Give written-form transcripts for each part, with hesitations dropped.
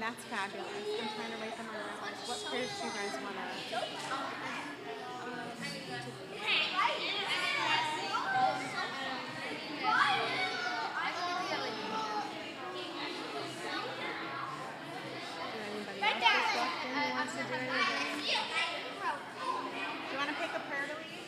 That's fabulous. I'm trying to write them on the list. What prayers do you guys want to? Anybody else just walked in who wants to do anything? Do you want to pick a prayer to lead?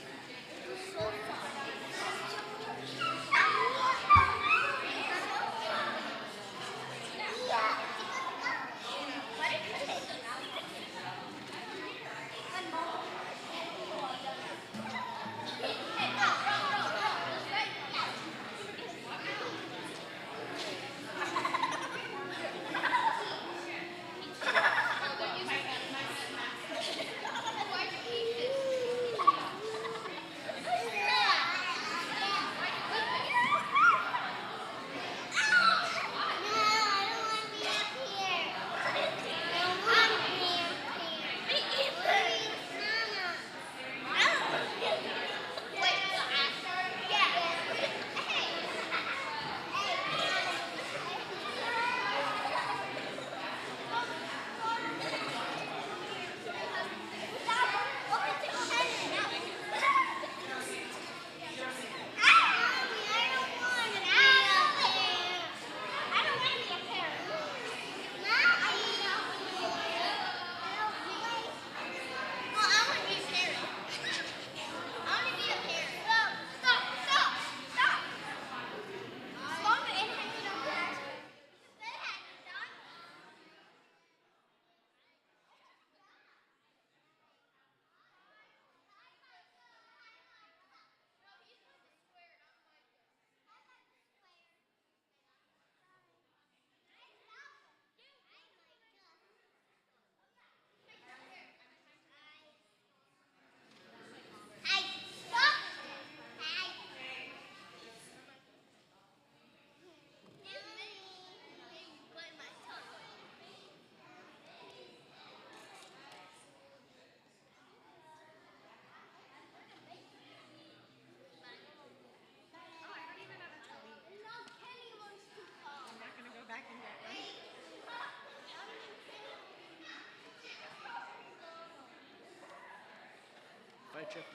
Vai, Chip.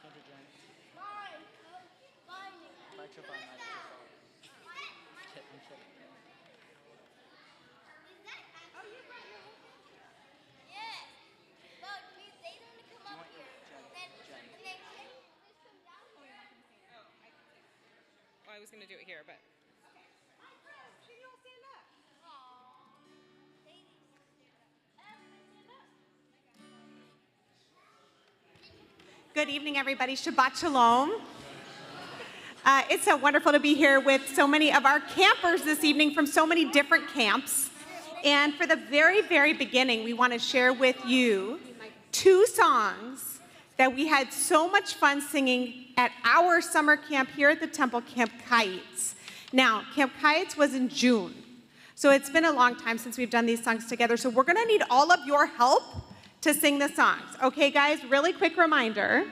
Can't join. Vai, Chip, on that. Chip and Chip. I was going to do it here, but. Good evening, everybody. Shabbat Shalom. It's so wonderful to be here with so many of our campers this evening from so many different camps. And for the very, very beginning, we want to share with you 2 songs that we had so much fun singing at our summer camp here at the temple, Camp Kites. Now, Camp Kites was in June, so it's been a long time since we've done these songs together, so we're going to need all of your help to sing the songs. Okay, guys, really quick reminder.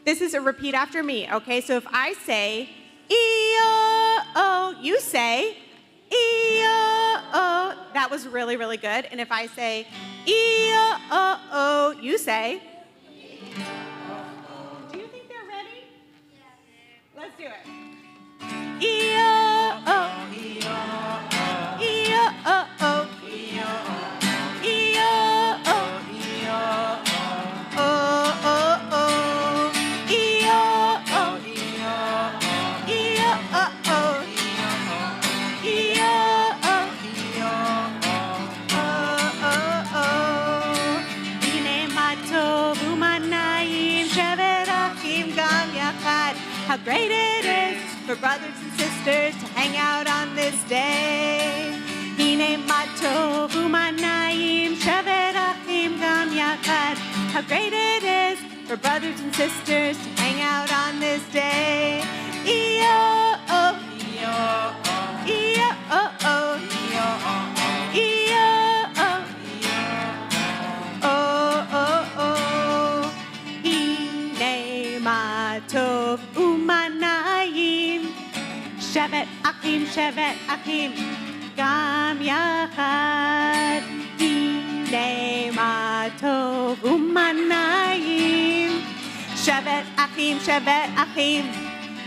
This is a repeat after me, okay? So if I say, E-O-O, you say, E-O-O. That was really, really good. And if I say, E-O-O, you say, do you think they're ready? Let's do it. E-O-O, E-O-O, E-O-O, how great it is for brothers and sisters to hang out on this day. Hine ma tov u'manayim shevet achim gam yachad. How great it is for brothers and sisters to hang out on this day. E-O-O, E-O-O, E-O-O, E-O-O, E-O-O, O-O-O. Hine ma tov u'manayim shevet achim גם יחד, הנה מה טוב ומה נעים. שבת אחים,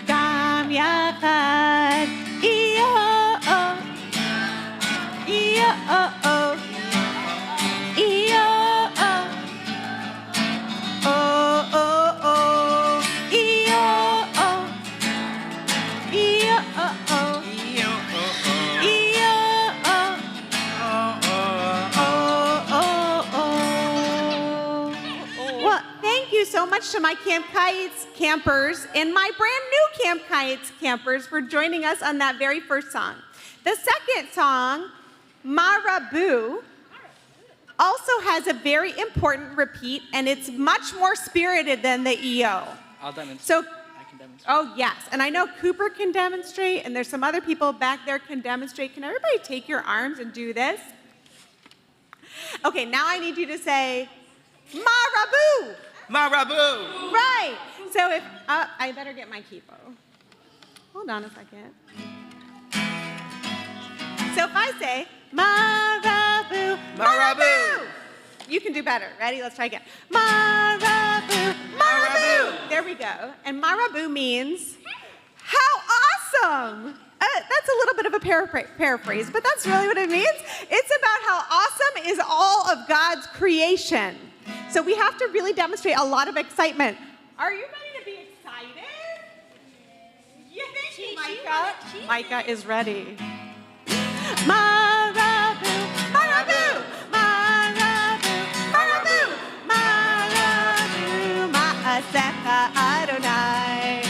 גם יחד, אי-או-או, אי-או-או, אי-או-או, או-או-או, אי-או-או, אי-או-או, well, thank you so much to my Camp Kites campers and my brand new Camp Kites campers for joining us on that very first song. The second song, Marabu, also has a very important repeat, and it's much more spirited than the EO. I'll demonstrate. So, I can demonstrate. oh yes, and I know Cooper can demonstrate, and there's some other people back there can demonstrate. Can everybody take your arms and do this? Okay, now I need you to say, Marabu! Marabu! Right. So if, I better get my kipo. Hold on a second. So if I say, Marabu, Marabu, you can do better. Ready? Let's try again. Marabu, Marabu. There we go. And Marabu means, how awesome. That's a little bit of a paraphrase, but that's really what it means. It's about how awesome is all of God's creation. So we have to really demonstrate a lot of excitement. Are you ready to be excited? Yeah, thank you, Micah. Micah is ready. Marabu, Marabu, Marabu, Marabu, Marabu, Ma'asecha Adonai.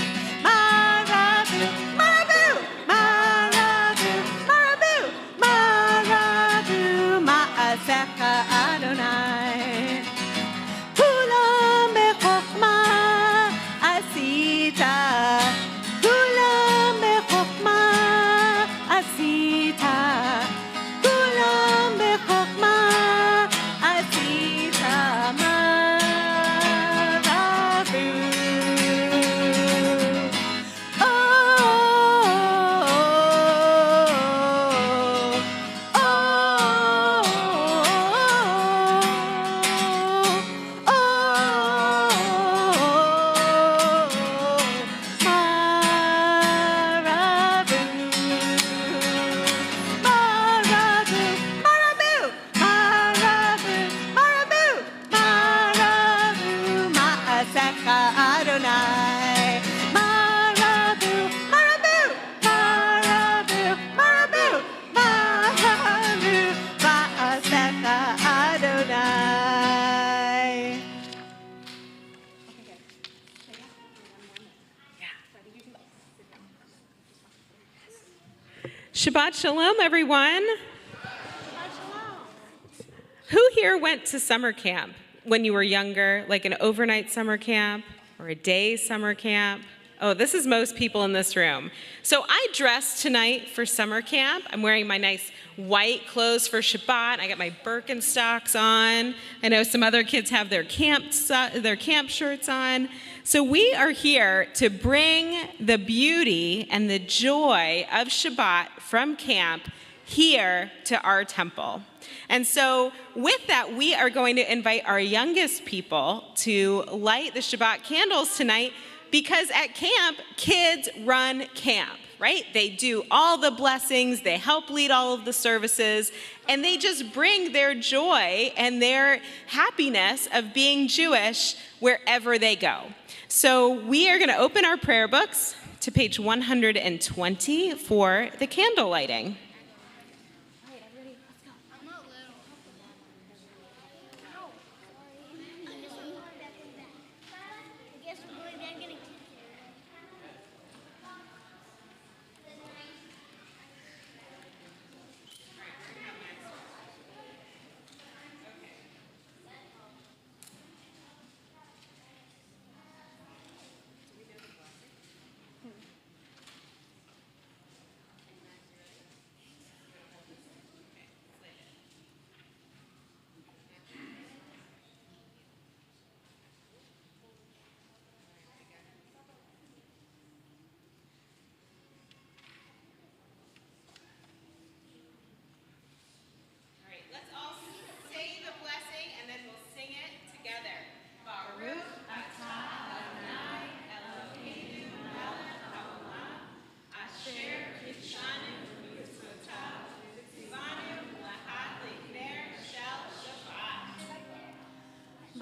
Marabu, Marabu, Marabu, Marabu, Marabu, Ma'asecha Adonai. Kulam bechokma asita, kulam bechokma asita, kulam bechokma asita, Marabu. Adonai. Marabu, Marabu, Marabu, Marabu, Marabu, Ma'asecha Adonai. Shabbat Shalom, everyone. Who here went to summer camp when you were younger, like an overnight summer camp or a day summer camp? Oh, this is most people in this room. So I dressed tonight for summer camp. I'm wearing my nice white clothes for Shabbat. I got my Birkenstocks on. I know some other kids have their camp shirts on. So we are here to bring the beauty and the joy of Shabbat from camp here to our temple. And so with that, we are going to invite our youngest people to light the Shabbat candles tonight, because at camp, kids run camp, right? They do all the blessings, they help lead all of the services, and they just bring their joy and their happiness of being Jewish wherever they go. So we are going to open our prayer books to page 120 for the candle lighting.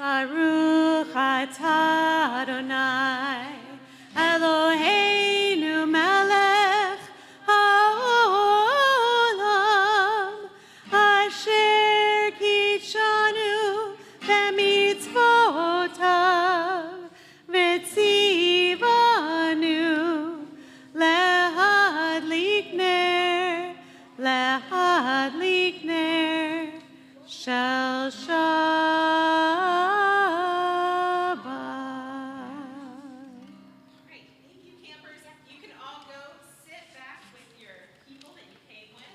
Baruch atah Adonai, Eloheinu melech haolam, asher kitshanu b'mitzvotav, v'tzivanu lehadlik ner shel Shabbat. Great. Thank you, campers. You can all go sit back with your people that you came with.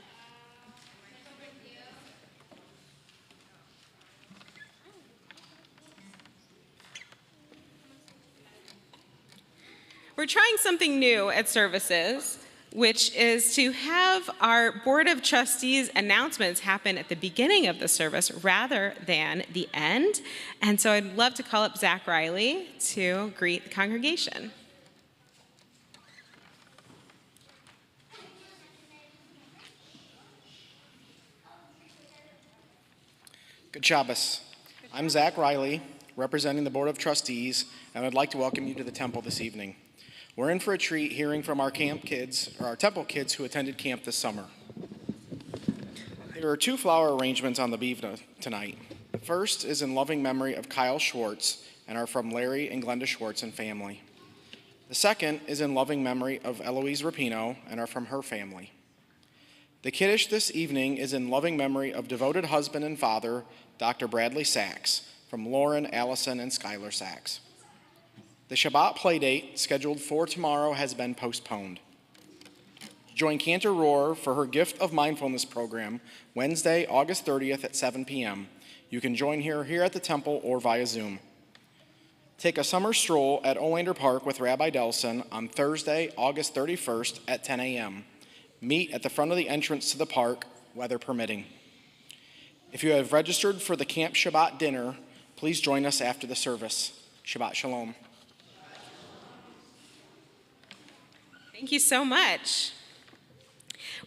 We're trying something new at services, which is to have our Board of Trustees announcements happen at the beginning of the service rather than the end. And so I'd love to call up Zach Riley to greet the congregation. Good Shabbos. I'm Zach Riley, representing the Board of Trustees, and I'd like to welcome you to the temple this evening. We're in for a treat hearing from our camp kids, or our temple kids who attended camp this summer. There are two flower arrangements on the beef tonight. The first is in loving memory of Kyle Schwartz and are from Larry and Glenda Schwartz and family. The second is in loving memory of Eloise Rapino and are from her family. The Kiddush this evening is in loving memory of devoted husband and father, Dr. Bradley Sachs, from Lauren, Allison, and Skylar Sachs. The Shabbat playdate, scheduled for tomorrow, has been postponed. Join Cantor Rohr for her Gift of Mindfulness program, Wednesday, August 30th at 7 p.m. You can join her here at the temple or via Zoom. Take a summer stroll at Olander Park with Rabbi Delson on Thursday, August 31st at 10 a.m. Meet at the front of the entrance to the park, weather permitting. If you have registered for the Camp Shabbat dinner, please join us after the service. Shabbat Shalom. Thank you so much.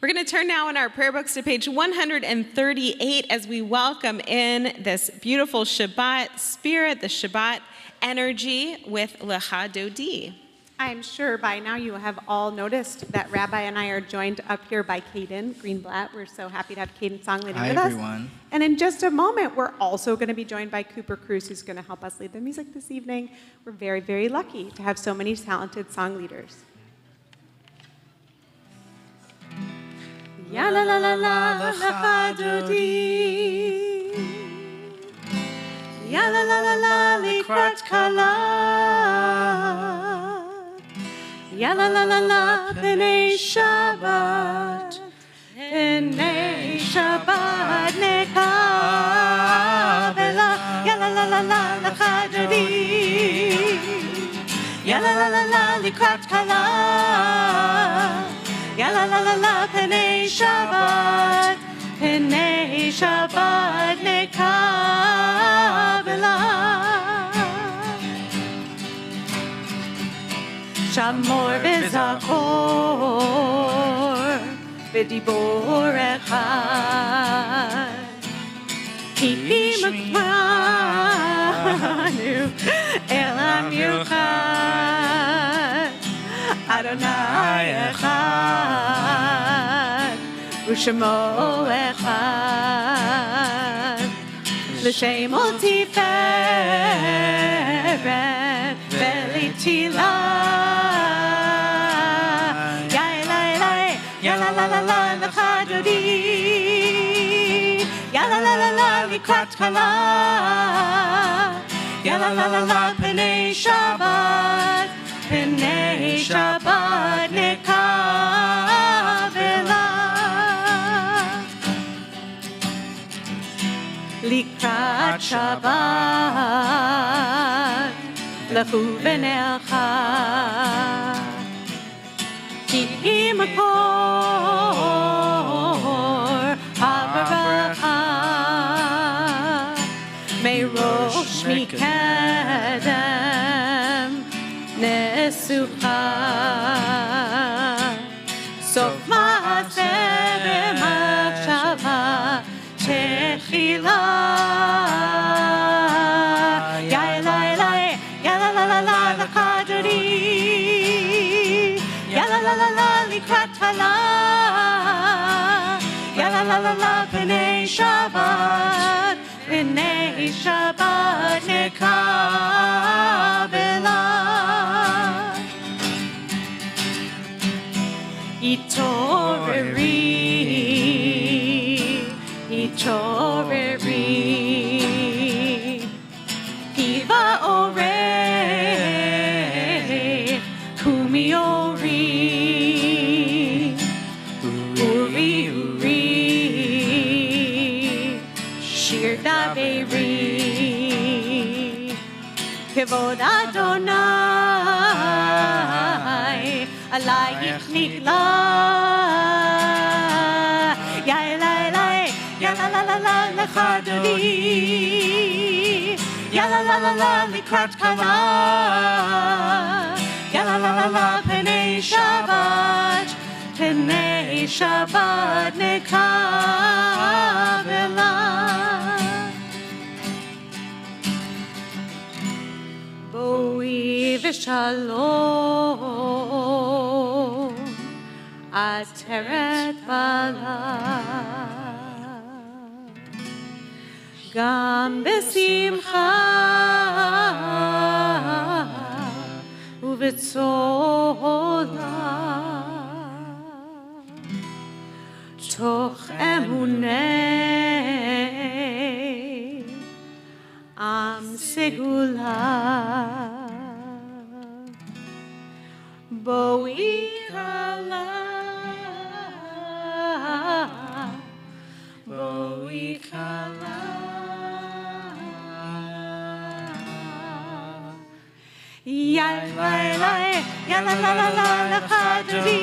We're going to turn now in our prayer books to page 138 as we welcome in this beautiful Shabbat spirit, the Shabbat energy with Lecha Dodi. I'm sure by now you have all noticed that Rabbi and I are joined up here by Caden Greenblatt. We're so happy to have Caden song leading with us. Hi, everyone. And in just a moment, we're also going to be joined by Cooper Cruz, who's going to help us lead the music this evening. We're very, very lucky to have so many talented song leaders. Ya la la la la Lecha Dodi. Ya la la la la Likrat Kala. Ya la la la la P'nei Shabbat. P'nei Shabbat Nekavela. Ya la la la la Lecha Dodi. Ya la la la la Likrat Kala. Ya la la la la P'nei Shabbat. P'nei Shabbat Nekavela. Shamor v'zachor v'dibor echad ki imanu el hamiuchad Adonai echad u'shemo echad l'shem ol tiferet v'litilah. Ya la la la la Lecha Dodi. Ya la la la la Likrat Kala. Ya la la la la P'nei Shabbat. P'nei Shabbat Nekavela. Likrat Shabbat Lechu v'nelcha. Ki imekor habracha merosh mikedem nesucha sof ma'aseh b'machshava techila la la la likrat kala. Ya la la la la b'nei Shabbat. B'nei Shabbat nekabela. Itoreri, itoreri, Kiva ore, kumiori, uri uri, shir daveri, kivod Adonai, alayich nikla. Ya la la la la lecha dodi. Ya la la la la likrat kala. Ya la la la la b'nei Shabbat. B'nei Shabbat nekabela. Boi v'shalom. Ateret bala. Gam besimcha uvetzola toch emunei am segula boi kala boi kala. Ya la la la lecha dodi.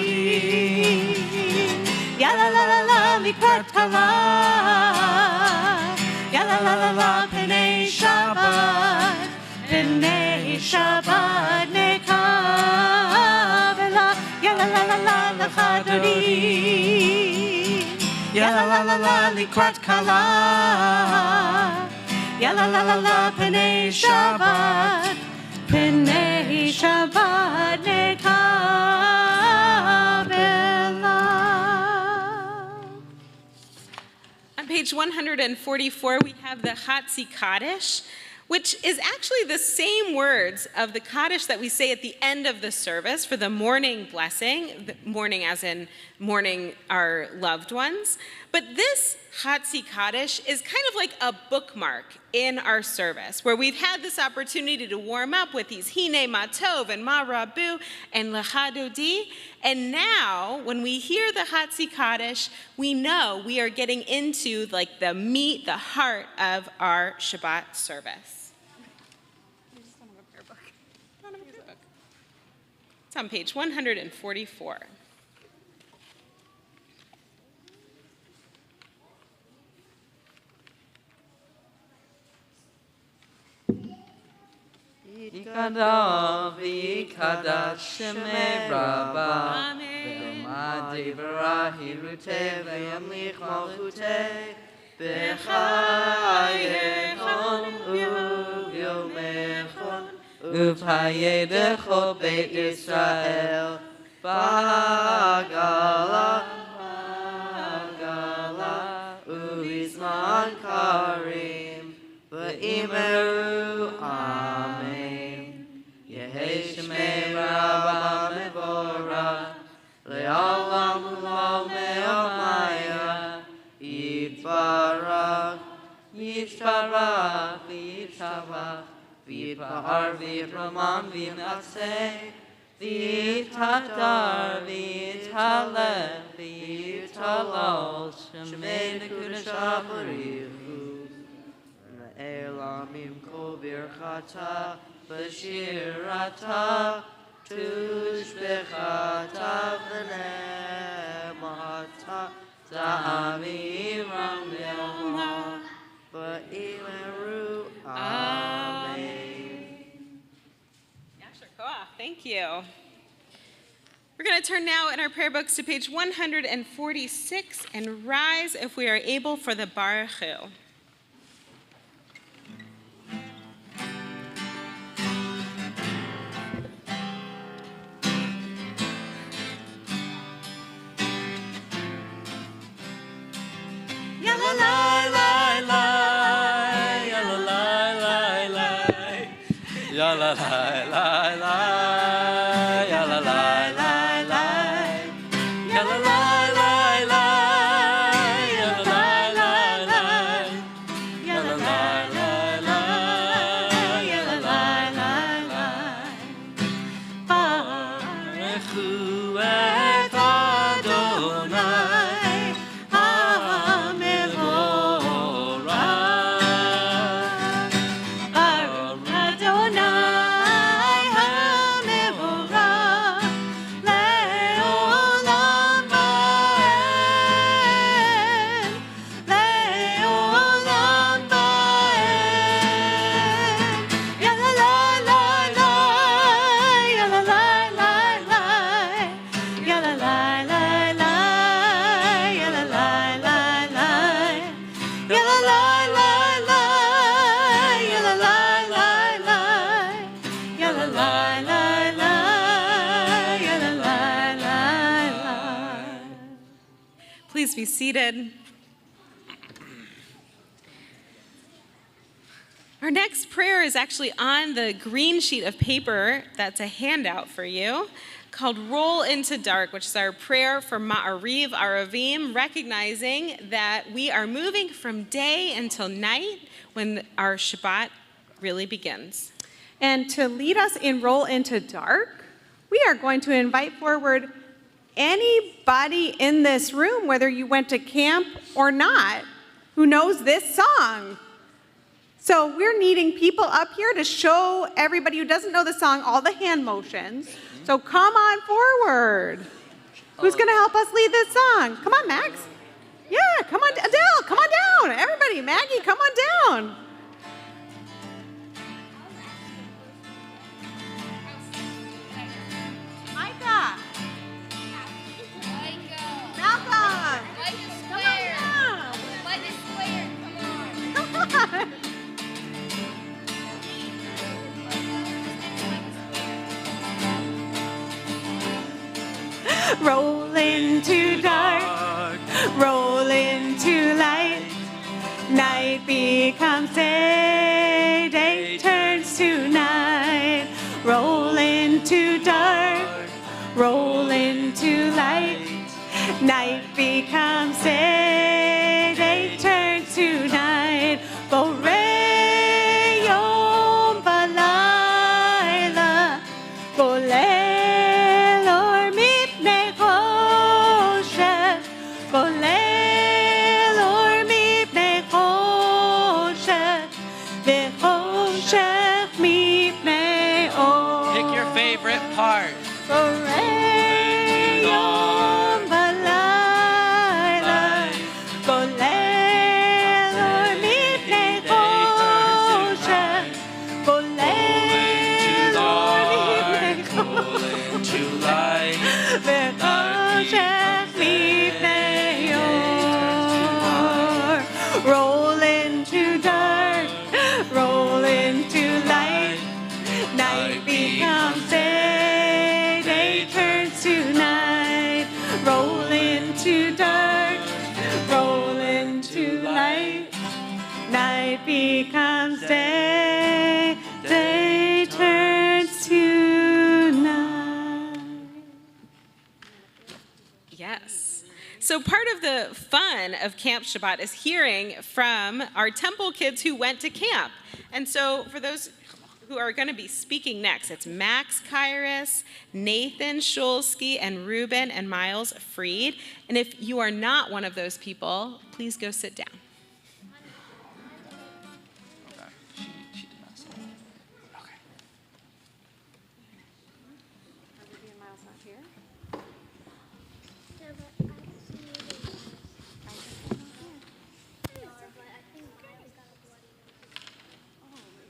Ya la la la la likrat kala. Ya la la la la b'nei Shabbat. B'nei Shabbat nekabela. Ya la la la la lecha dodi. Ya la la la la likrat kala. Ya la la la la b'nei Shabbat. B'nei Shabbat nekabela. On page 144, we have the Chatzi Kaddish, which is actually the same words of the Kaddish that we say at the end of the service for the morning blessing, the morning as in mourning our loved ones. But this Chatzi Kaddish is kind of like a bookmark in our service, where we've had this opportunity to warm up with these Hine Matov and Ma Rabu and Lecha Dodi. And now, when we hear the Chatzi Kaddish, we know we are getting into like the meat, the heart of our Shabbat service. It's on page 144. Yikadav v'yikadash shemei Rabba v'yomad divra hiruteh v'yamlich malchuteh b'chayechon u'yomechon u'v'hayedecho beit Yisrael b'gala u'izman karim v'imeru amen. Yehei shemei Rabba mevorach le'olam u'lo me'omaya yitbarach yishtarach v'yitavach v'yitpa'ar v'yitramam v'yinaseh v'yitadar v'yitalech v'yitalol shemei nekudesha b'richu Elamim kol birchata b'shirata tushbechata v'nemata za'aviram le'oma v'imeru amen. Yasher koach, thank you. We're going to turn now in our prayer books to page 146 and rise if we are able for the Baruch Hu. Please be seated. Our next prayer is actually on the green sheet of paper that's a handout for you, called Roll into Dark, which is our prayer for Ma'ariv Aravim, recognizing that we are moving from day until night when our Shabbat really begins. And to lead us in Roll into Dark, we are going to invite forward anybody in this room, whether you went to camp or not, who knows this song. So we're needing people up here to show everybody who doesn't know the song all the hand motions. So come on forward. Who's going to help us lead this song? Come on, Max. Yeah, come on. Adele, come on down. Everybody, Maggie, come on down. Micah. Malcolm. Come on down. Come on. Roll into dark, roll into light. Night becomes day, day turns to night. Roll into dark, roll into light. Night becomes day, day turns to night. Borei yom balayla, golel or mipnei choshev, golel or mipnei choshev, v'choshev mipnei or. Pick your favorite part. Borei yom balayla, golel or mipnei choshev, golel or mipnei To light. v'choshev mipnei or. Roll into dark, roll into light. Night becomes day, day turns to night. Roll into dark, roll into light. Night becomes day, day turns to night. Yes. So part of the fun of Camp Shabbat is hearing from our temple kids who went to camp. And so for those who are going to be speaking next, it's Max Kairos, Nathan Shulsky, and Ruben and Miles Freed. And if you are not one of those people, please go sit down. Okay. She did not say that. Okay.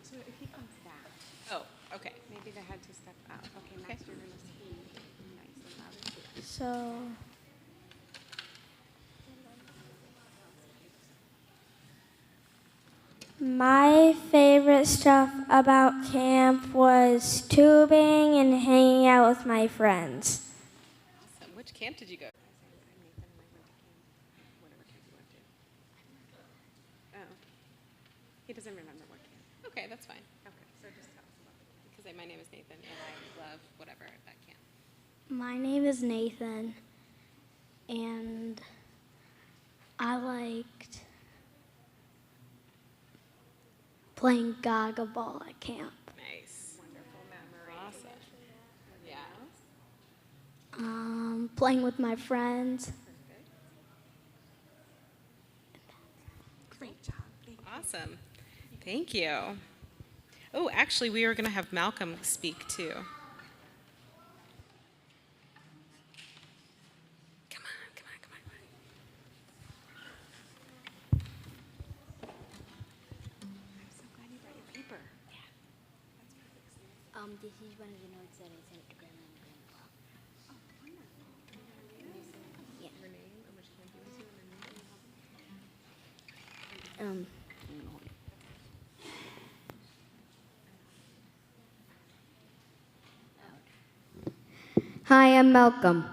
So if he comes back, Oh, okay. maybe they had to step out. Okay, Max, you're going to speak nice and loud. So, my favorite stuff about camp was tubing and hanging out with my friends. Awesome. Which camp did you go to? Oh. He doesn't remember what camp. Okay, that's fine. Okay, so just tell us about it. Because I My name is Nathan, and I liked playing Gaga ball at camp. Nice. Wonderful memory. Awesome. Yeah. Playing with my friends. Great job. Awesome. Thank you. Oh, actually, we are going to have Malcolm speak too. Come on, come on, come on. I'm so glad you brought your paper. This is one of the notes that I sent to Grandma and Grandpa. Yeah. Hi, I'm Malcolm.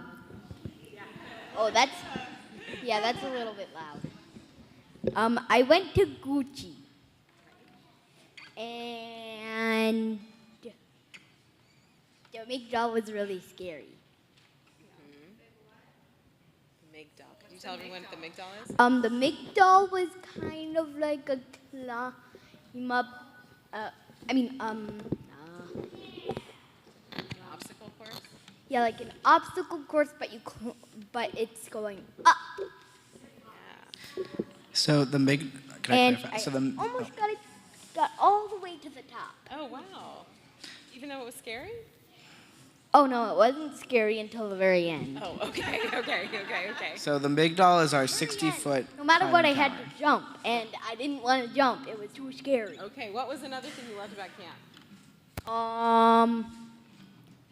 Oh, that's a little bit loud. I went to Gucci, and the McDoll was really scary. Migdal. Could you tell everyone what the Migdal is? The McDoll was kind of like a climb up. Obstacle course? Yeah, like an obstacle course, but it's going up. Yeah. So the Mig. Can I And clarify? I So the almost got all the way to the top. Oh, wow. Even though it was scary? Oh no, it wasn't scary until the very end. Oh, okay, okay. So the Migdal is our 60-foot. No matter what, I climbing had tower. to jump, and I didn't want to jump. It was too scary. Okay, what was another thing you loved about camp?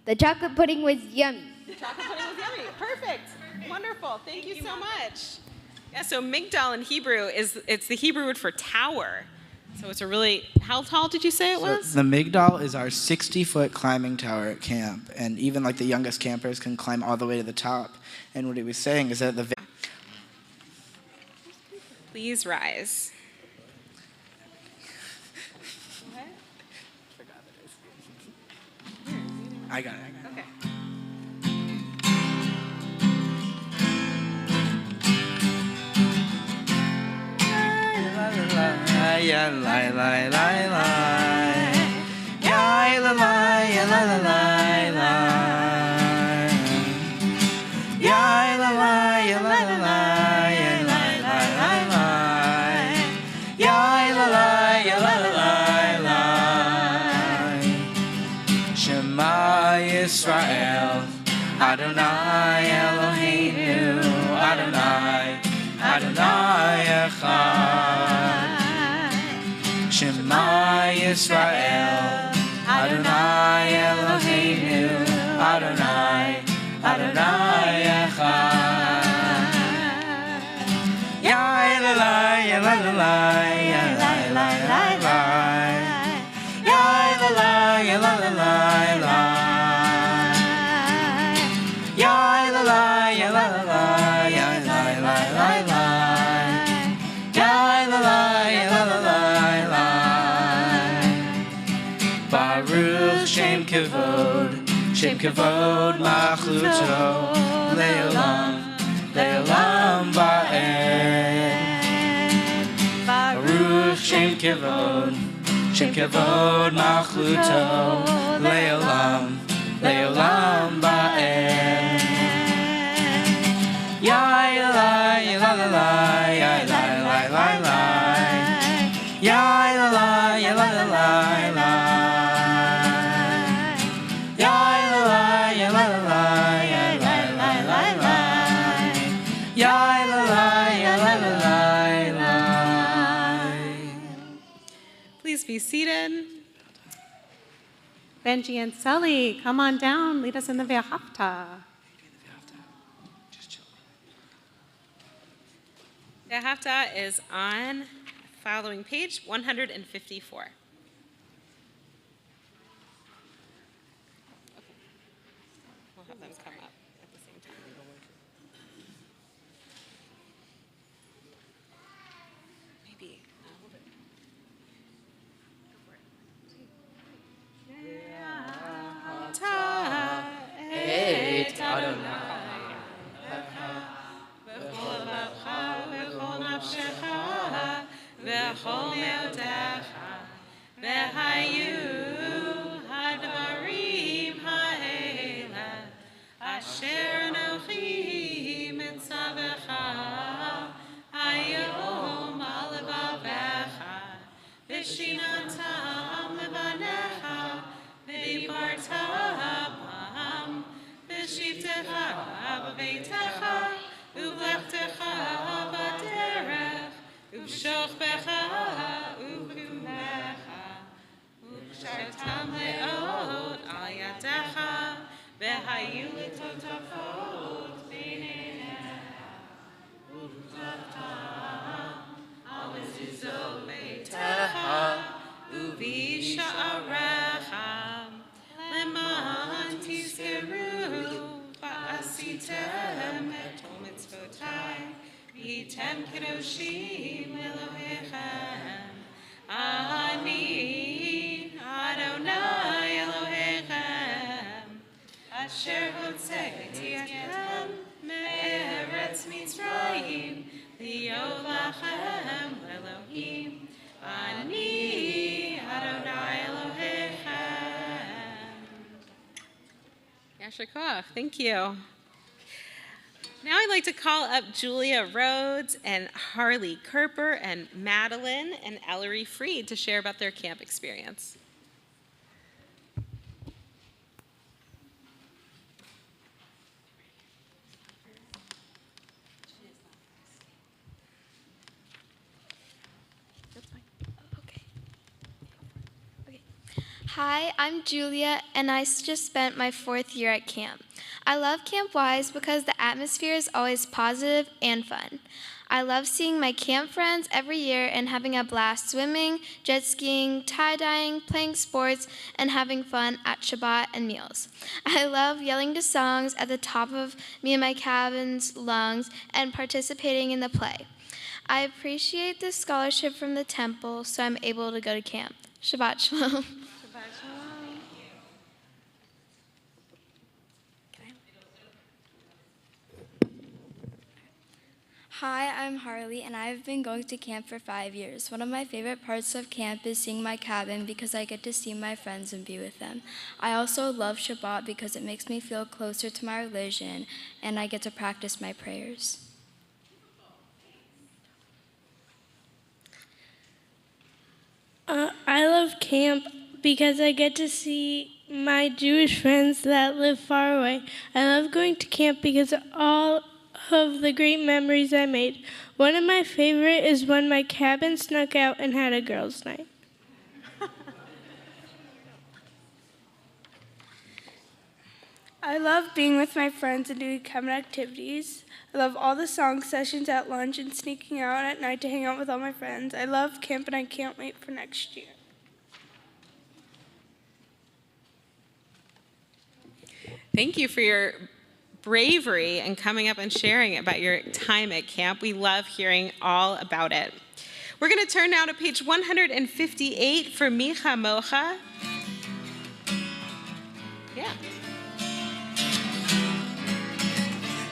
The chocolate pudding was yummy. Chocolate pudding was yummy. Perfect. Wonderful. Thank you so much. Yeah, so Migdal in Hebrew it's the Hebrew word for tower. So it's a really, how tall did you say it was? So the Migdal is our 60-foot climbing tower at camp, and even like the youngest campers can climb all the way to the top. And what he was saying is that Please rise. I got it. Okay. Ya la la la la, ya la la ya la la la, ya la la ya la la la, ya la la la, ya la la ya la la la. Shema Yisrael, Adonai Eloheinu, Adonai, Adonai Echad. Shema Yisrael, Adonai Eloheinu, Adonai, Adonai Echad. Ya la la, ya la la la, ya la la la la, ya la la, ya la la la la, ya la la, ya la la la, ya la la la la, ya la la, ya la la la. Baruch Shem Kavod, Shem Kavod Machluto, Leolam, Leolam Ba'ed. Baruch Shem Kavod, Shem Kavod Machluto, Leolam, Leolam Ba'ed. Ya la ya la la la, ya la la la la, ya la la ya la la la la. Please be seated. Benji and Sully, come on down. Lead us in the Ve'ahavta. The Haftarah is on following page 154. Okay. We'll have them come up at the same time. Maybe. Ta et Vitem Kedoshim Elohechem Ani Adonai Elohechem Asher Hotzeti Atem Me'eretz Mitzrayim Li'od Lachem Elohim Ani Adonai Elohechem. Yasher Koach, thank you. Now I'd like to call up Julia Rhodes and Harley Kerper and Madeline and Ellery Freed to share about their camp experience. Hi, I'm Julia, and I just spent my 4th year at camp. I love Camp Wise because the atmosphere is always positive and fun. I love seeing my camp friends every year and having a blast swimming, jet skiing, tie-dyeing, playing sports, and having fun at Shabbat and meals. I love yelling to songs at the top of me and my cabin's lungs and participating in the play. I appreciate this scholarship from the temple, so I'm able to go to camp. Shabbat Shalom. Hi, I'm Harley, and I've been going to camp for 5 years. One of my favorite parts of camp is seeing my cabin because I get to see my friends and be with them. I also love Shabbat because it makes me feel closer to my religion, and I get to practice my prayers. I love camp because I get to see my Jewish friends that live far away. I love going to camp because of all of the great memories I made. One of my favorite is when my cabin snuck out and had a girls' night. I love being with my friends and doing cabin activities. I love all the song sessions at lunch and sneaking out at night to hang out with all my friends. I love camp and I can't wait for next year. Thank you for your bravery and coming up and sharing about your time at camp. We love hearing all about it. We're going to turn now to page 158 for Micha Mocha. Yeah.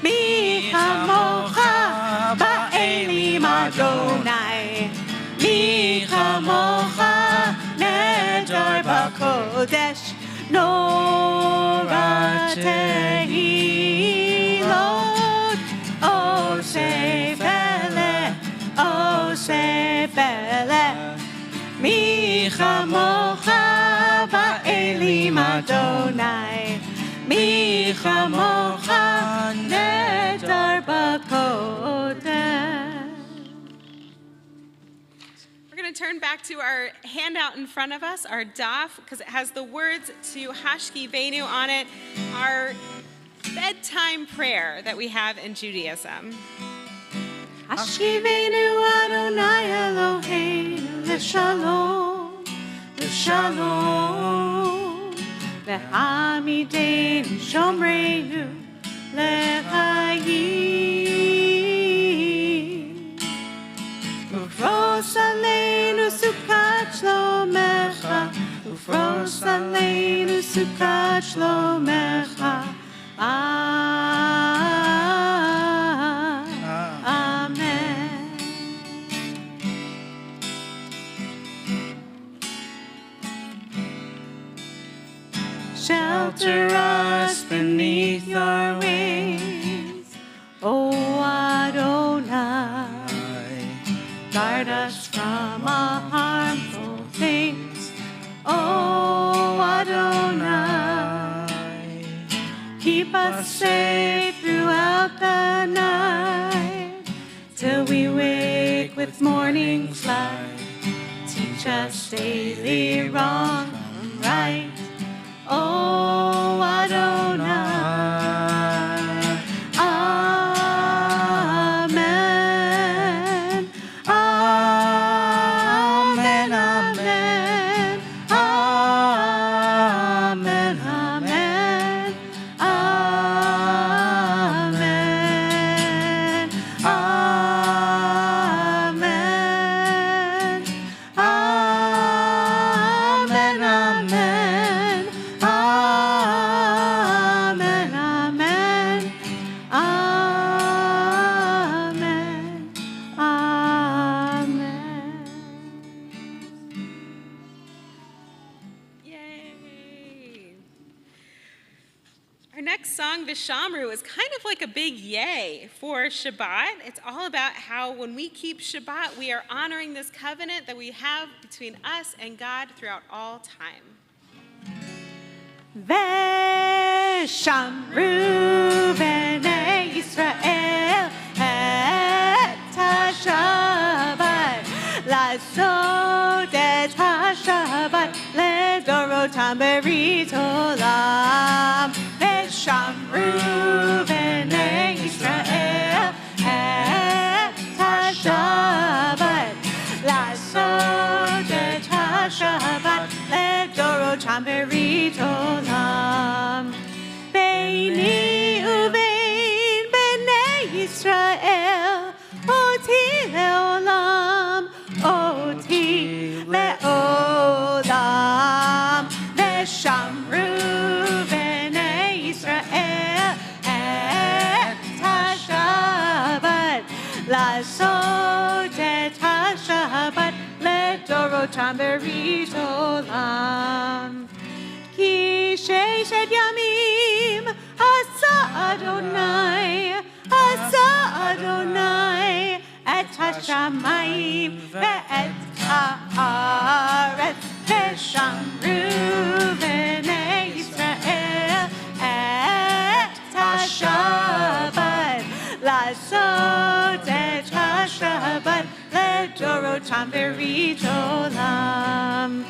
Micha Mocha Ba'elim Adonai Micha Mocha Nedar B'Kodesh Nora Tehilot Oseh Pele Micha Mocha Ba'elim Adonai Micha Mocha Nedar B'Kodesh. We're going to turn back to our handout in front of us, our daf, because it has the words to Hashkivenu on it, our bedtime prayer that we have in Judaism. Hashkivenu Adonai Eloheinu L'shalom, L'shalom, V'hamidenu Shomreinu L'chayim, Ufros Aleinu Sukkot Shlomecha, Ufros Aleinu Sukkot Shlomecha, Amen. Shelter us beneath your wings, O Adonai. Guard us from all harmful things, O Adonai. Keep us safe throughout the night, till we wake with morning's light. Teach us daily wrong from right, O Adonai. song Vishamru is kind of like a big yay for Shabbat. It's all about how when we keep Shabbat, we are honoring this covenant that we have between us and God throughout all time. Veshamru b'nei Yisrael et HaShabbat לעשות את השבת לדורותם ברית עולם. ושמרו בני ישראל את השבת לעשות את השבת לדורותם ברית עולם. ביני ובין בני ישראל אותי לעולם, אותי לעולם. ושמרו בני ישראל את השבת לעשות את השבת לדורותם ברית עולם. כי ששת ימים עשה אדוני, עשה אדוני את השמיים ואת הארץ. ושמרו בני ישראל את השבת לעשות את השבת לדורותם ברית עולם.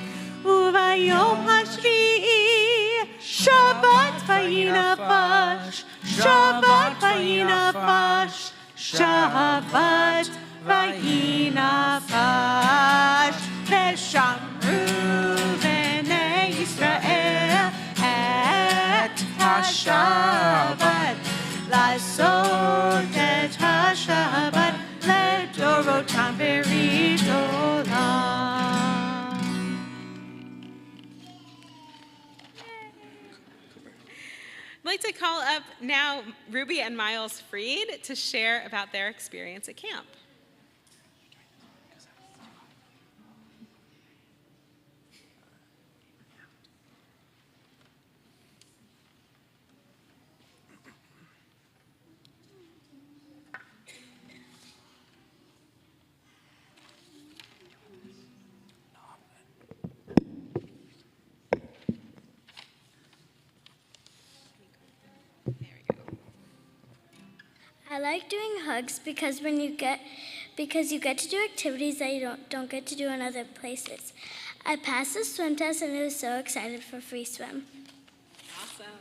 וביום השביעי שבת ויהי נפש, שבת ויהי נפש, שבת ויהי נפש. ושמרו בני ישראל את השבת לעשות את השבת לדורותם ברית עולם. I'd like to call up now Ruby and Miles Freed to share about their experience at camp. I like doing hugs because you get to do activities that you don't get to do in other places. I passed the swim test and I was so excited for free swim. Awesome.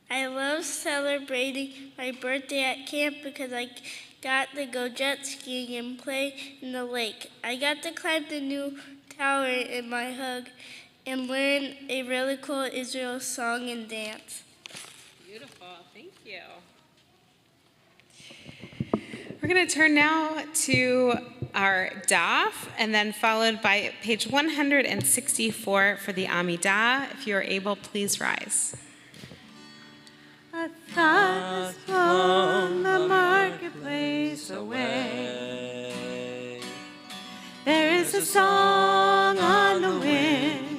I love celebrating my birthday at camp because I got to go jet skiing and play in the lake. I got to climb the new tower in my hug and learn a really cool Israel song and dance. Beautiful, thank you. We're going to turn now to our daf, and then followed by page 164 for the Amidah. If you are able, please rise. A thought has flown the marketplace away. There is a song on the wind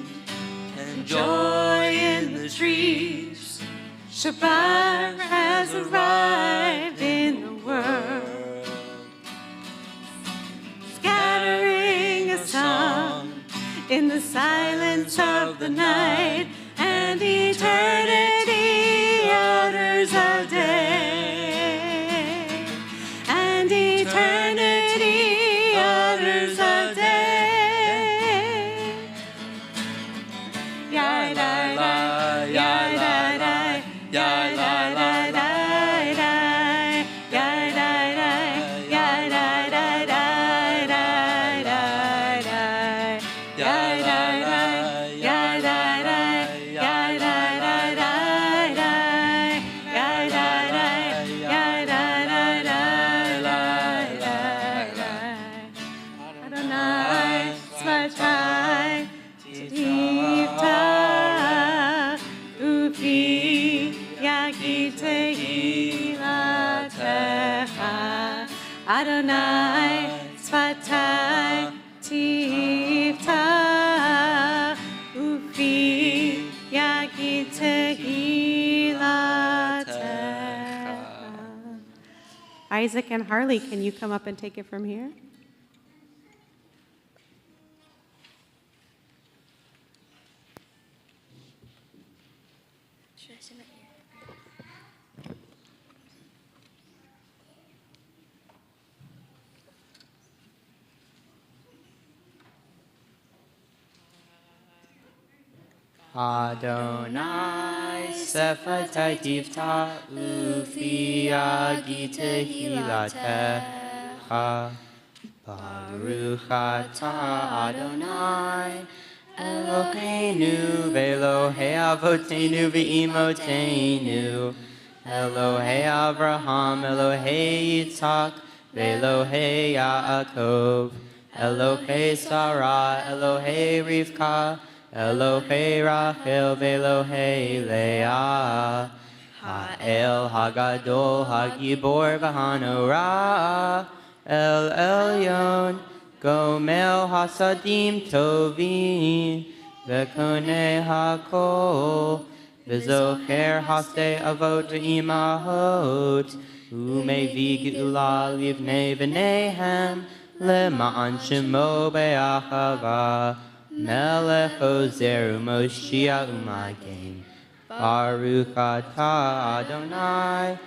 and joy in the trees. Shabbat has arrived in the world, scattering a song in the silence of the night, and eternity utters a day, and eternity utters a day. Ya la la, ya la la, ya la la la, ya la la, ya la la la, ya la la, ya la la, ya la la la, ya la la, ya la la la. Adonai Svatai Tivta Ufi Yagi Tehilatecha. Adonai Svatai Tivta tehilatecha. Isaac and Harley, can you come up and take it from here? Should I sing it here? Adonai Sephatai Tifta Ufi Agi Tehilatecha Baruch Atah Adonai Eloheinu Ve'Elohei Avotenu Ve'imotenu Elohei Avraham Elohei Yitzhak Ve'Elohei Yaakov Elohei Sarah Elohei Rivka Elohei Rachel Ve'Elohei Leah Ha'el Hagadol Hagibor V'Hanorah El Elyon Gomel Hasadim Tovim Ve'Konei Hakol V'Zocher Hasdei Avot Ve'imahot U'Mevi Geula Livnei V'neihem Lema'an Shemo Be'achava Melech Ozer U'Moshiach U'Magen Baruch Atah Adonai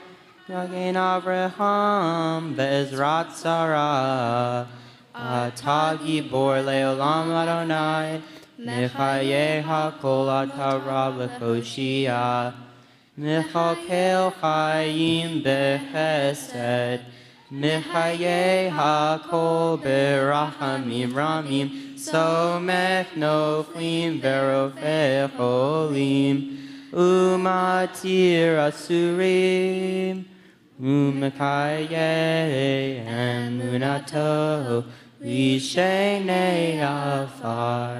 Magen Avraham Ve'ezrat Sarah Atah Gibor Le'olam Adonai Mechaye HaKol Atah Rab L'Choshia Mechakel Chayim B'Chesed Mechaye HaKol B'Rachamim Ramim Somech Noflim V'Rofei Cholim Umatir Asurim Umekaye Emunato Lishenei Afar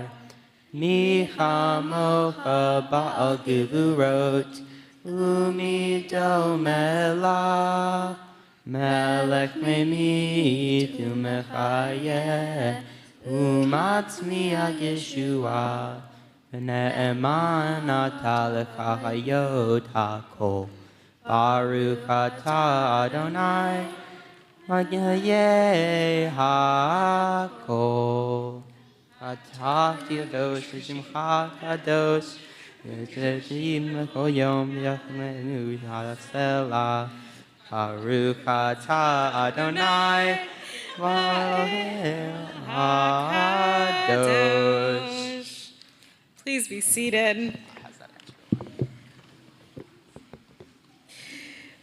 Michamocha Ba'al Gevurot Umidomela Melech Memit Umechaye Umatzmiach Yeshua V'ne'eman Ata Lecha Hayot HaKol Baruch Atah Adonai Magayeh HaKol Atah Kadosh V'Shimcha Kadosh V'Tevim L'Kol Yom V'Yachmenu Ha'Selah Baruch Atah Adonai V'Elohim HaKadosh. Please be seated.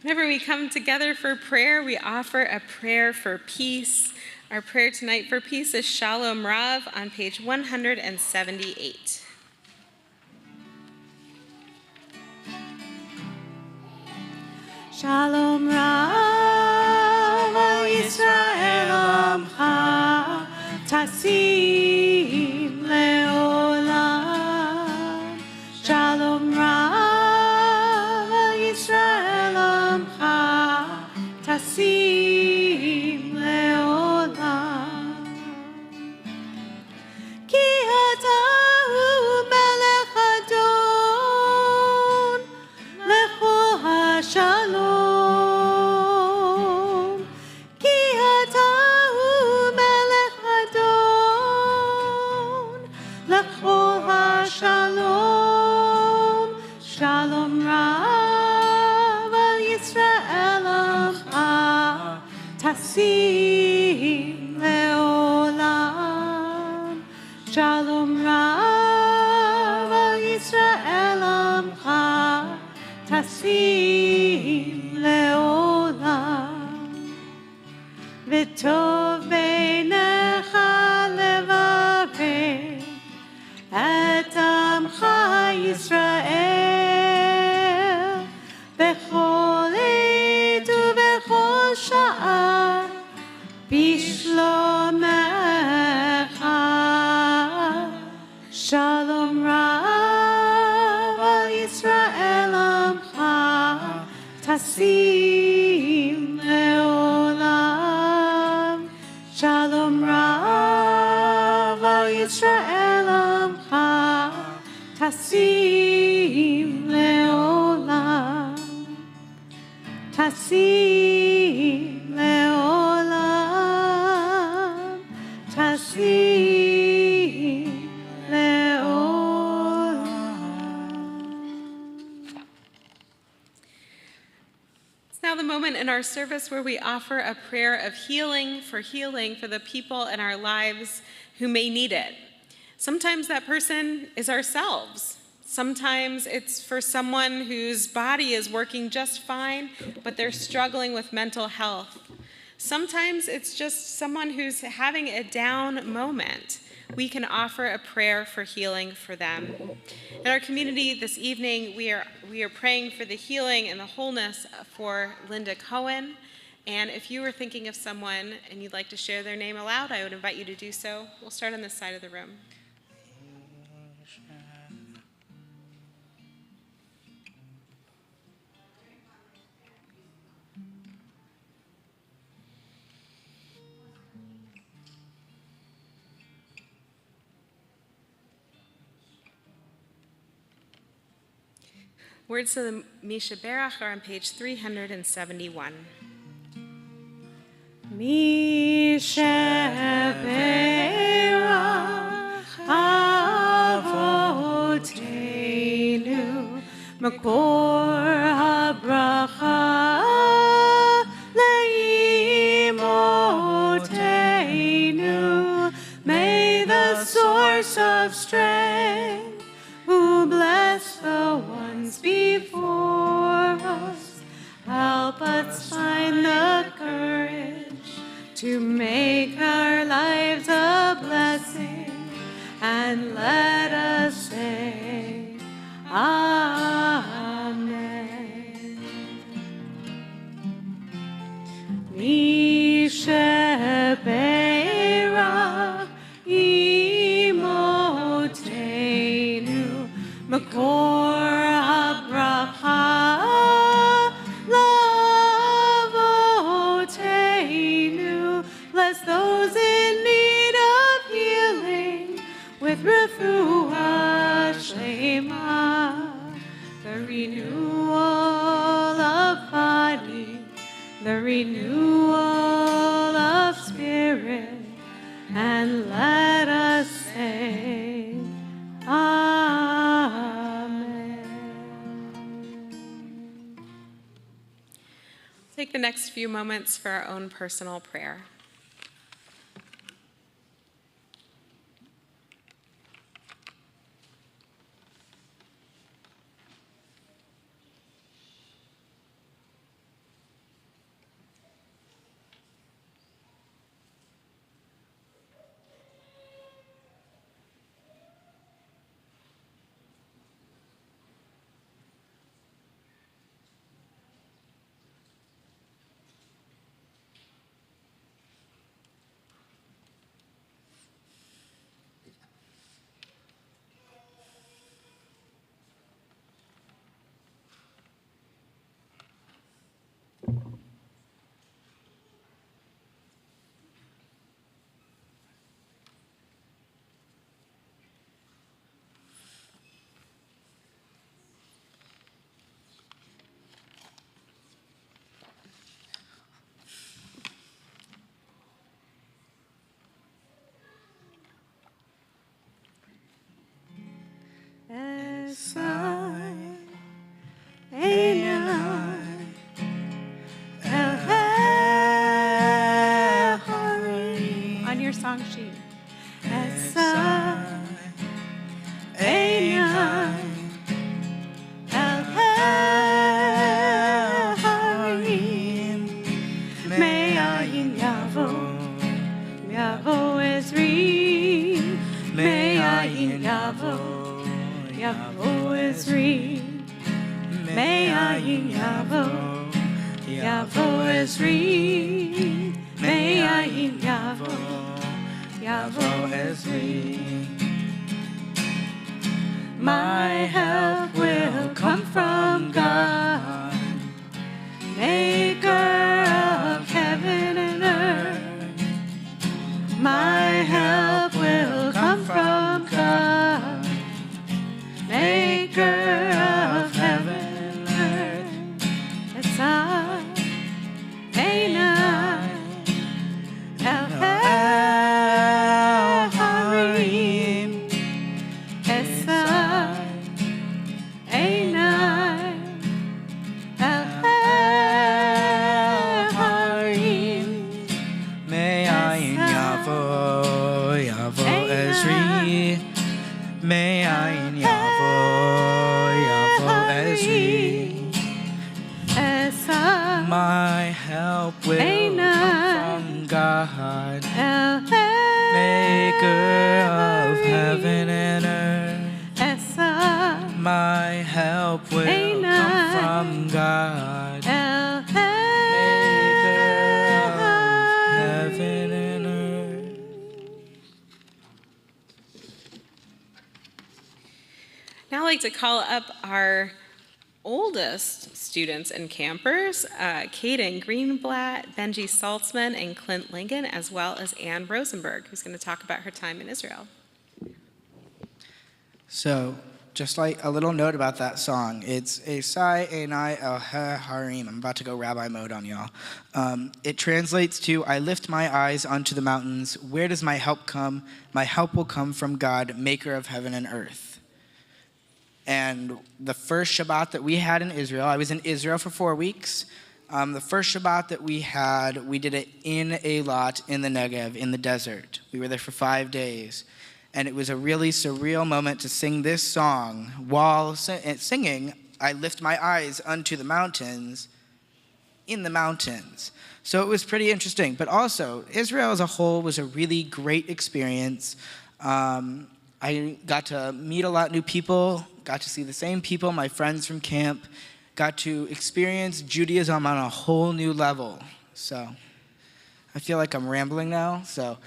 Whenever we come together for prayer, we offer a prayer for peace. Our prayer tonight for peace is Shalom Rav on page 178. Shalom Rav Yisrael Amcha Tasim Leolam. Shalom Rav Yisrael Amcha Tasim Leolam. Ki atahu melech adon lechol hashalom. Ki atahu melech adon lechol hashalom. Shalom Rav al Yisrael amcha tasim leolam. Shalom Rav al Yisrael amcha tasim leolam. V'tov beinecha levarech et amcha Yisrael bechol עת ובכל שעה בשלומך. Shalom Rav al Yisrael amcha Tasim leolam, tasim leolam. It's now the moment in our service where we offer a prayer of healing for the people in our lives who may need it. Sometimes that person is ourselves. Sometimes it's for someone whose body is working just fine, but they're struggling with mental health. Sometimes it's just someone who's having a down moment. We can offer a prayer for healing for them. In our community this evening, we are praying for the healing and the wholeness for Linda Cohen. And if you were thinking of someone and you'd like to share their name aloud, I would invite you to do so. We'll start on this side of the room. Words of the Misha Berach are on page 371. Misha Berach Avotenu Makor HaBracha Leimotenu. May the source of strength who bless the ones before us help us find the courage to make our lives a blessing, and let us say Amen. Misha Berach Imotenu Makor HaBracha Lavotenu. Bless those in need of healing with refuah shlema, the renewal of body, the renewal of spirit, and let us say Amen. Take the next few moments for our own personal prayer. On your song sheet. Yavo Ezri, Me'ayin Yavo, Yavo Ezri, Me'ayin Yavo, Yavo Ezri. My help will come from God, Maker of heaven and earth. My help will come from God, Maker of heaven and earth. Yes, Esa My help will Eina come from God, El maker of heaven and earth. Esa My help will Eina come from God, El maker of heaven and earth. Now I'd like to call up our oldest students and campers, Kaden Greenblatt, Benji Saltzman, and Clint Lincoln, as well as Ann Rosenberg, who's going to talk about her time in Israel. So, just like a little note about that song, it's Esai Enai El Harim. I'm about to go rabbi mode on y'all. It translates to, I lift my eyes unto the mountains. Where does my help come? My help will come from God, maker of heaven and earth. And the first Shabbat that we had in Israel, I was in Israel for 4 weeks. The first Shabbat that we had, we did it in Eilat, in the Negev, in the desert. We were there for 5 days. And it was a really surreal moment to sing this song while singing, I lift my eyes unto the mountains, in the mountains. So it was pretty interesting. But also, Israel as a whole was a really great experience. I got to meet a lot of new people, got to see the same people, my friends from camp, got to experience Judaism on a whole new level. So I feel like I'm rambling now, so.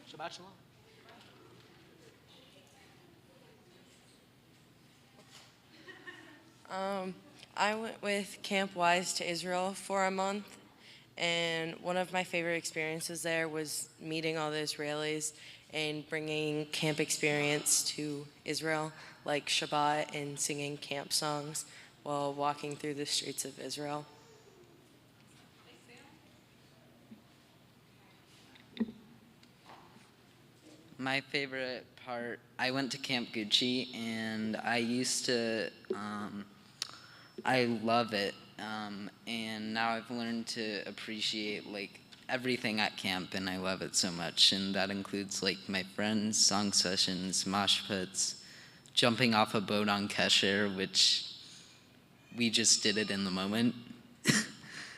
Shabbat shalom. I went with Camp Wise to Israel for a month, and one of my favorite experiences there was meeting all the Israelis and bringing camp experience to Israel, like Shabbat and singing camp songs while walking through the streets of Israel. My favorite part, I went to Camp Gucci, and I used to, I love it, and now I've learned to appreciate like everything at camp, and I love it so much, and that includes like my friends, song sessions, mosh pits, jumping off a boat on Kesher, which we just did it in the moment,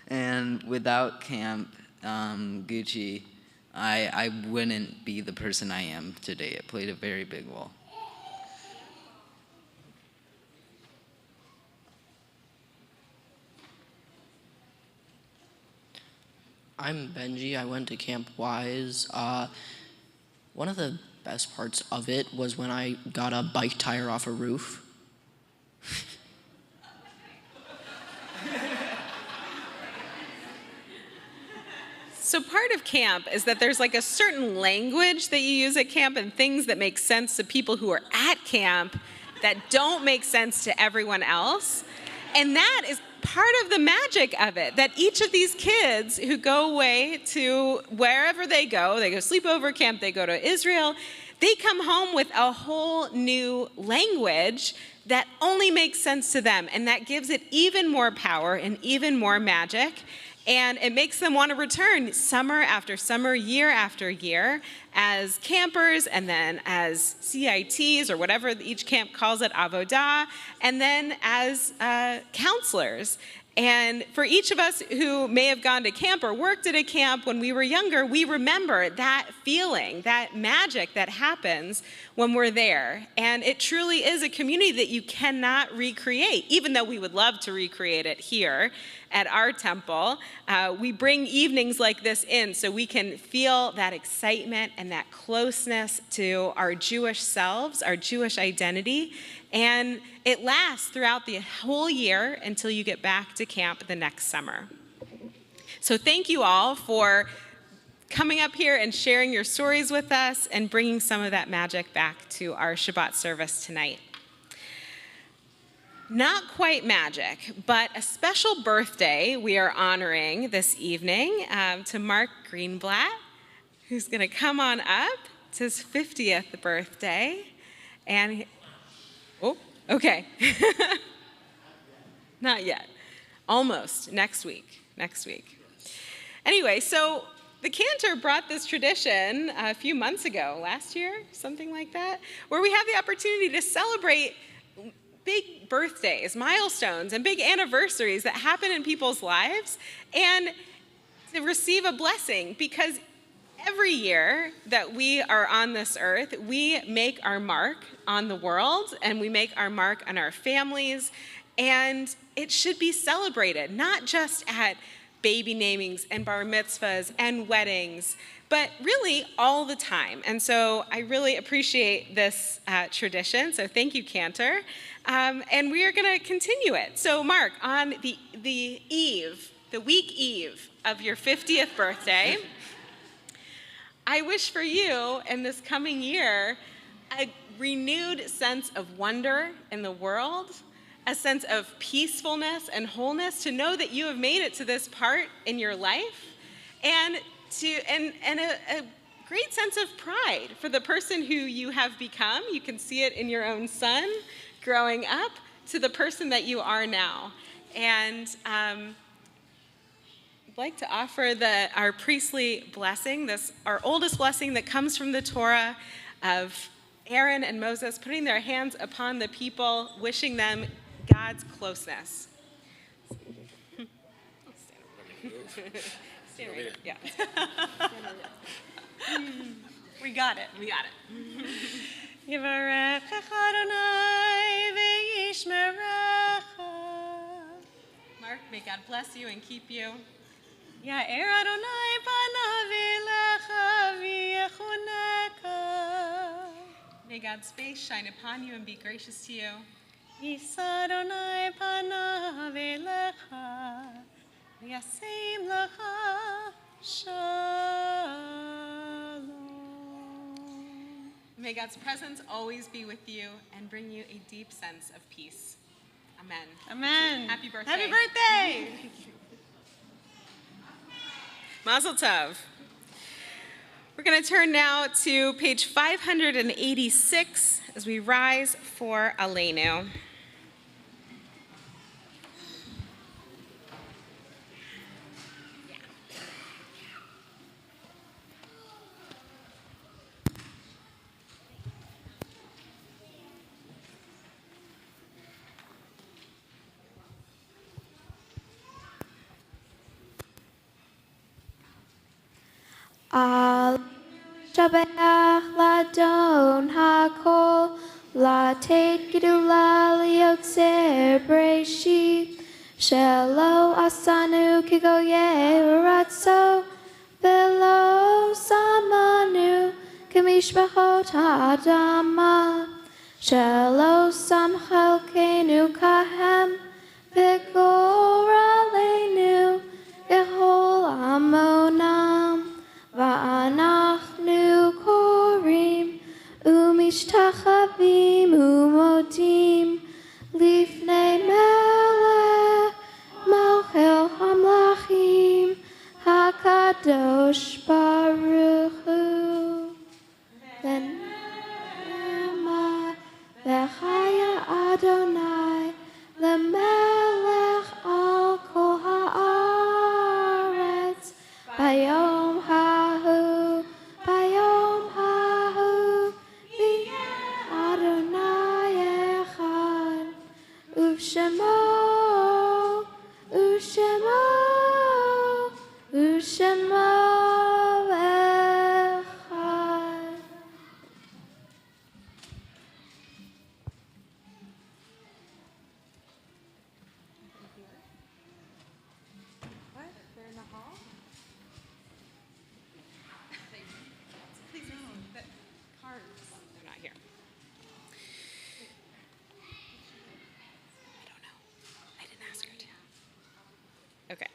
and without Camp Gucci, I wouldn't be the person I am today. It played a very big role. I'm Benji. I went to Camp Wise. One of the best parts of it was when I got a bike tire off a roof. So part of camp is that there's like a certain language that you use at camp and things that make sense to people who are at camp that don't make sense to everyone else. And that is part of the magic of it, that each of these kids who go away to wherever they go sleepover camp, they go to Israel, they come home with a whole new language that only makes sense to them. And that gives it even more power and even more magic. And it makes them want to return summer after summer, year after year, as campers, and then as CITs, or whatever each camp calls it, avodah, and then as counselors. And for each of us who may have gone to camp or worked at a camp when we were younger, we remember that feeling, that magic that happens when we're there. And it truly is a community that you cannot recreate, even though we would love to recreate it here at our temple. We bring evenings like this in so we can feel that excitement and that closeness to our Jewish selves, our Jewish identity. And it lasts throughout the whole year until you get back to camp the next summer. So thank you all for coming up here and sharing your stories with us and bringing some of that magic back to our Shabbat service tonight. Not quite magic, but a special birthday we are honoring this evening to Mark Greenblatt, who's going to come on up. It's his 50th birthday. And oh, okay. Not yet. Almost. Next week. Anyway, so the Cantor brought this tradition a few months ago, last year, something like that, where we have the opportunity to celebrate big birthdays, milestones, and big anniversaries that happen in people's lives, and to receive a blessing, because every year that we are on this earth, we make our mark on the world, and we make our mark on our families, and it should be celebrated, not just at baby namings and bar mitzvahs and weddings, but really all the time. And so I really appreciate this tradition. So thank you, Cantor. And we are going to continue it. So Mark, on the week eve of your 50th birthday, I wish for you in this coming year a renewed sense of wonder in the world, a sense of peacefulness and wholeness, to know that you have made it to this part in your life, and a great sense of pride for the person who you have become. You can see it in your own son growing up to the person that you are now. And I'd like to offer our priestly blessing, our oldest blessing that comes from the Torah, of Aaron and Moses putting their hands upon the people, wishing them God's closeness. Stand right here. Yeah. We got it. Yivarechecha Adonai v'yishmerecha. Mark, may God bless you and keep you. Ya'er Adonai panav elecha v'yechuneka. May God's face shine upon you and be gracious to you. Yisa Adonai panav elecha v'yaseim lecha shalom. May God's presence always be with you and bring you a deep sense of peace. Amen. Amen. Happy birthday. Happy birthday. Mazel tov. We're going to turn now to page 586 as we rise for Aleinu. Al Shabbat Ladon Hakol Latet Gidula Liotzer Breshit Shelo Asanu Kigoye Ratso Velo Samanu Kamishbahot Adama Shelo Samchalkenu Kahem Vigoralenu Ehol Amonam Va'anachnu korim umishtachavim umodim lifnei melech malchel hamlachim hakadosh baruch hu L'nema v'chaya Adonai l'melech al kol haaretz bayom hahu v'yeh Adonai echad u'shemo echad. What? They're in the hall? Please no, the cards. They're not here. I don't know. I didn't ask her to. Okay.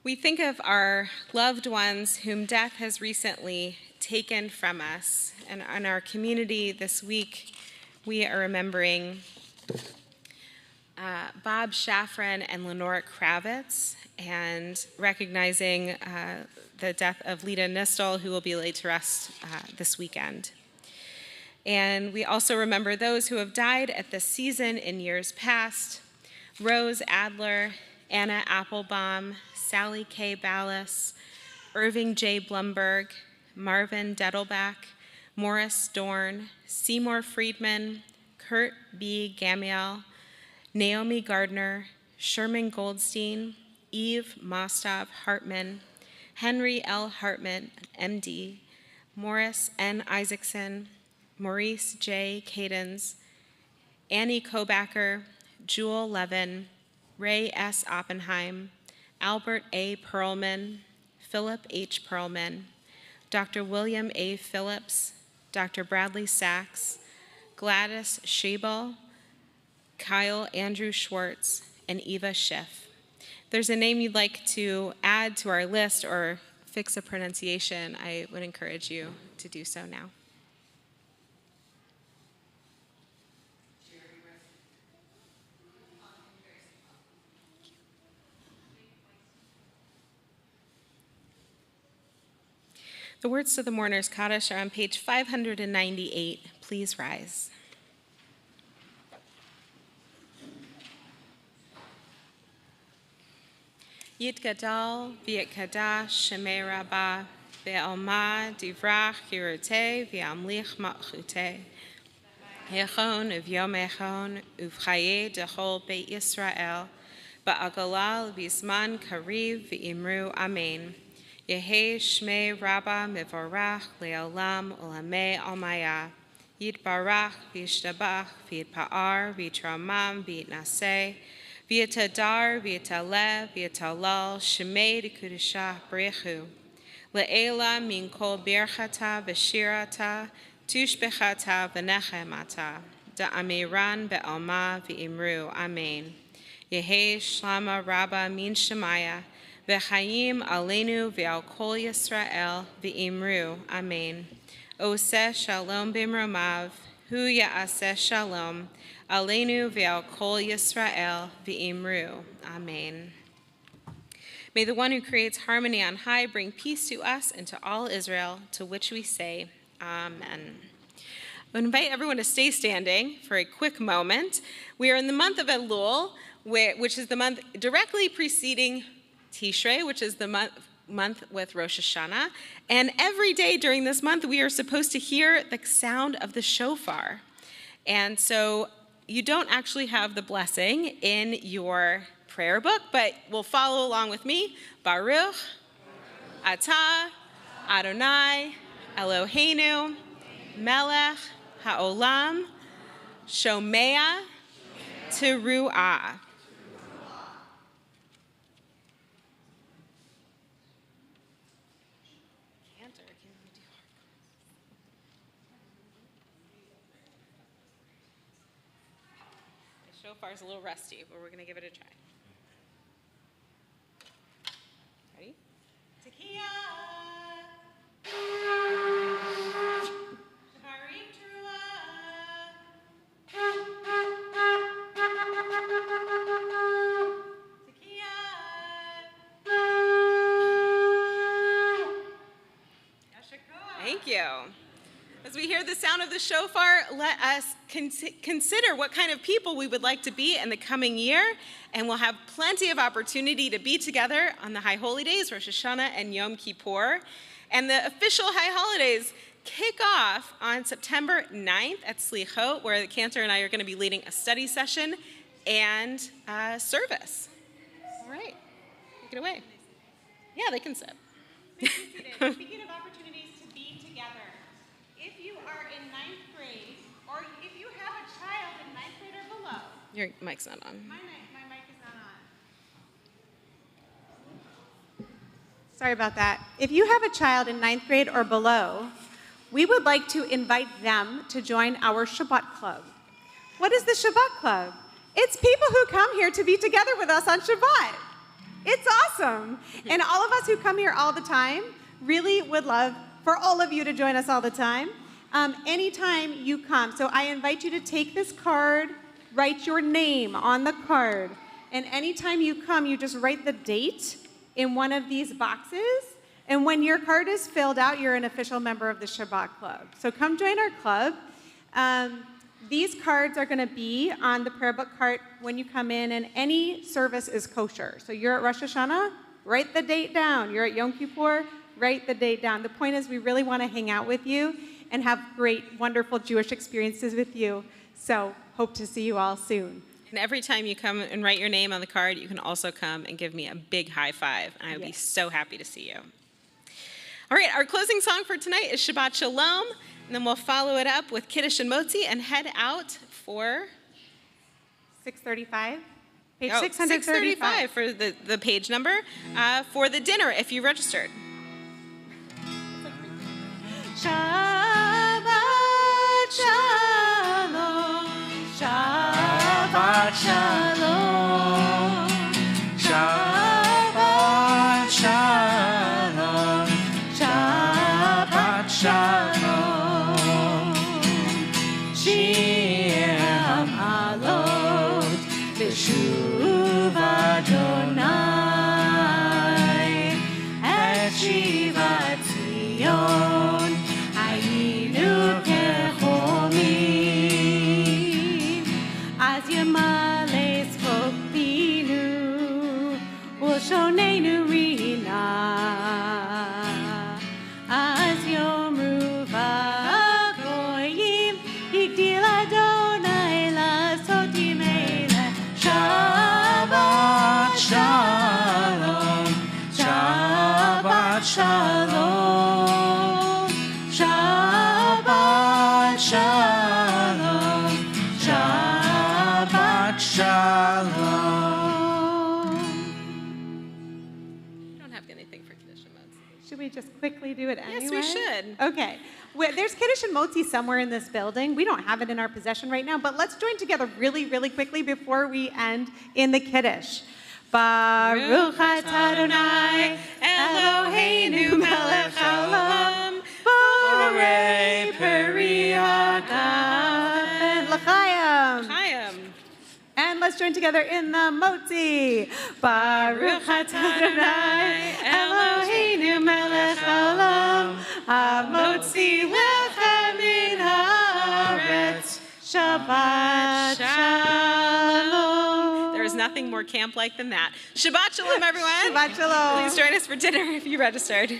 We think of our loved ones whom death has recently taken from us. And in our community this week, we are remembering Bob Shafran and Lenora Kravitz, and recognizing the death of Lita Nistel, who will be laid to rest this weekend. And we also remember those who have died at this season in years past: Rose Adler, Anna Applebaum, Sally K. Ballas, Irving J. Blumberg, Marvin Dettelbach, Morris Dorn, Seymour Friedman, Kurt B. Gamiel, Naomi Gardner, Sherman Goldstein, Eve Mostov Hartman, Henry L. Hartman, MD, Morris N. Isaacson, Maurice J. Cadens, Annie Kobacker, Jewel Levin, Ray S. Oppenheim, Albert A. Perlman, Philip H. Perlman, Dr. William A. Phillips, Dr. Bradley Sachs, Gladys Schiebel, Kyle Andrew Schwartz, and Eva Schiff. If there's a name you'd like to add to our list or fix a pronunciation, I would encourage you to do so now. The words to the Mourner's Kaddish are on page 598. Please rise. Yitgadal v'yitkadash shemei rabbah ve'alma divrach yiruteh v'amlich malchuteh Echon uvyom echon uvchaye dechol beit Yisrael ba'agalal v'zman kariv v'imru amen. Yehi shmei rabba mivorach le'olam ulamei almaya. Yitbarach v'yishtabach v'yitpa'ar v'yitramam v'yitnaseh v'yitadar v'yitaleh v'yitalal shmei d'kudishah b'rechu. Le'ela min kol birchata v'shirata tushbechata v'nechemata da'amiran be'alma v'imru amen. Yehi shlama rabba min shemaya v'chayim aleinu v'al kol Yisrael v'imru amen. Oseh shalom b'mromav hu ya'aseh shalom aleinu v'al kol Yisrael v'imru amen. May the one who creates harmony on high bring peace to us and to all Israel, to which we say, Amen. I invite everyone to stay standing for a quick moment. We are in the month of Elul, which is the month directly preceding Tishrei, which is the month with Rosh Hashanah. And every day during this month, we are supposed to hear the sound of the shofar. And so you don't actually have the blessing in your prayer book, but will follow along with me. Baruch atah Adonai Eloheinu melech haolam shomea teruah. The shofar's a little rusty, but we're going to give it a try. Ready? Tekiah. Thank you. As we hear the sound of the shofar, let us consider what kind of people we would like to be in the coming year, and we'll have plenty of opportunity to be together on the High Holy Days, Rosh Hashanah and Yom Kippur. And the official High Holidays kick off on September 9th at Slichot, where the Cantor and I are going to be leading a study session and service. All right, take it away. Yeah, they can sit. Speaking of opportunities to be together, if you are in 9th grade, or if you have a child in 9th grade or below. Your mic's not on. My mic is not on. Sorry about that. If you have a child in 9th grade or below, we would like to invite them to join our Shabbat Club. What is the Shabbat Club? It's people who come here to be together with us on Shabbat. It's awesome. And all of us who come here all the time really would love for all of you to join us all the time. Anytime you come. So I invite you to take this card, write your name on the card, and anytime you come, you just write the date in one of these boxes. And when your card is filled out, you're an official member of the Shabbat Club. So come join our club. These cards are going to be on the prayer book cart when you come in, and any service is kosher. So you're at Rosh Hashanah, write the date down. You're at Yom Kippur, write the date down. The point is we really want to hang out with you and have great, wonderful Jewish experiences with you. So hope to see you all soon. And every time you come and write your name on the card, you can also come and give me a big high five. And I would be so happy to see you. All right, our closing song for tonight is Shabbat Shalom. And then we'll follow it up with Kiddush and Motzi and head out for 635. Page 635 for the page number for the dinner if you registered. Shabbat Shalom, Shabbat Shalom, Shabbat Shalom, Shabbat Shalom, Shir Alot B'shuv Adonai et Shivat Zion Hayinu kechomim Az Yamale Tzchokinu U'shonenu Rina Az Yomru V'Goyim Higdil Adonai Lasot Yimele Shabbat Shalom Shabbat Shalom Shabbat Shalom Shabbat Shalom. You don't have anything for Kiddush and Motzi. Should we just quickly do it anyway? Yes, we should. Okay. There's Kiddush and Motzi somewhere in this building. We don't have it in our possession right now, but let's join together really, really quickly before we end in the Kiddush. Baruch atah Adonai Eloheinu melech haolam borei peri hagafen l'chaim. And let's join together in the Motzi. Baruch atah Adonai Eloheinu melech haolam hamotzi lechem min haaretz. Shabbat Shalom. There is nothing more camp-like than that. Shabbat Shalom, everyone. Shabbat Shalom. Please join us for dinner if you registered.